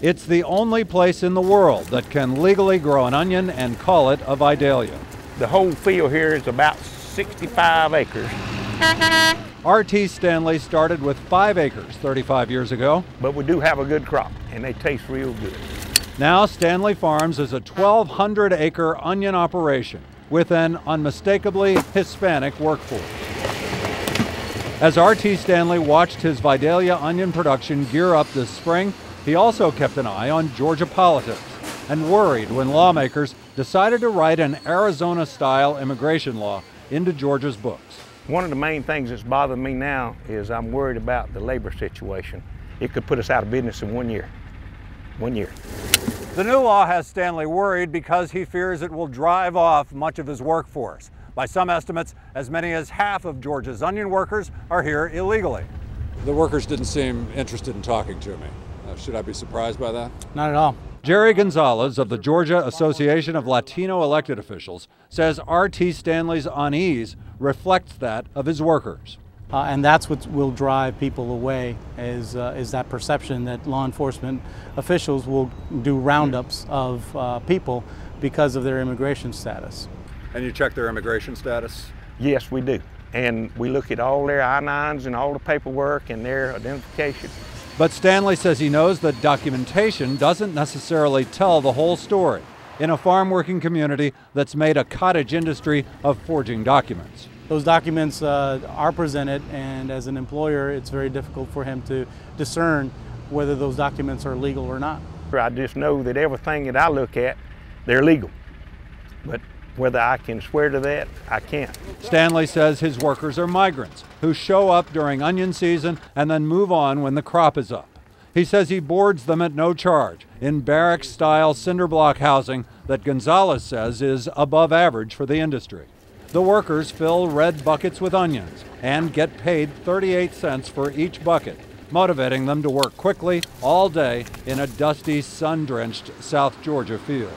It's the only place in the world that can legally grow an onion and call it a Vidalia. The whole field here is about 65 acres. R.T. Stanley started with 5 acres 35 years ago. But we do have a good crop, and they taste real good. Now Stanley Farms is a 1,200-acre onion operation with an unmistakably Hispanic workforce. As R.T. Stanley watched his Vidalia onion production gear up this spring, he also kept an eye on Georgia politics and worried when lawmakers decided to write an Arizona-style immigration law into Georgia's books. One of the main things that's bothering me now is I'm worried about the labor situation. It could put us out of business in 1 year. 1 year. The new law has Stanley worried because he fears it will drive off much of his workforce. By some estimates, as many as half of Georgia's onion workers are here illegally. The workers didn't seem interested in talking to me. Should I be surprised by that? Not at all. Jerry Gonzalez of the Georgia Association of Latino Elected Officials says R.T. Stanley's unease reflects that of his workers. And that's what will drive people away is that perception that law enforcement officials will do roundups of people because of their immigration status. And you check their immigration status? Yes, we do. And we look at all their I-9s and all the paperwork and their identification. But Stanley says he knows that documentation doesn't necessarily tell the whole story in a farm working community that's made a cottage industry of forging documents. Those documents are presented, and as an employer, it's very difficult for him to discern whether those documents are legal or not. I just know that everything that I look at, they're legal. But whether I can swear to that, I can't. Stanley says his workers are migrants who show up during onion season and then move on when the crop is up. He says he boards them at no charge in barracks-style cinder block housing that Gonzalez says is above average for the industry. The workers fill red buckets with onions and get paid 38 cents for each bucket, motivating them to work quickly all day in a dusty, sun-drenched South Georgia field.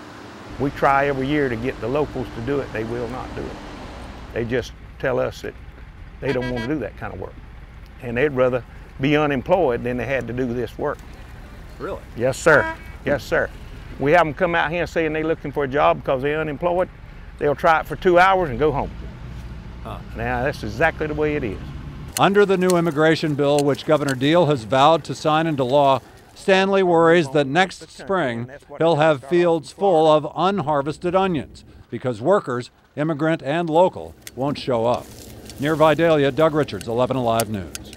We try every year to get the locals to do it. They will not do it. They just tell us that they don't want to do that kind of work. And they'd rather be unemployed than they had to do this work. Really? Yes, sir. Yes, sir. We have them come out here saying they're looking for a job because they're unemployed. They'll try it for 2 hours and go home. Now, that's exactly the way it is. Under the new immigration bill, which Governor Deal has vowed to sign into law, Stanley worries that next spring he'll have fields full of unharvested onions because workers, immigrant and local, won't show up. Near Vidalia, Doug Richards, 11 Alive News.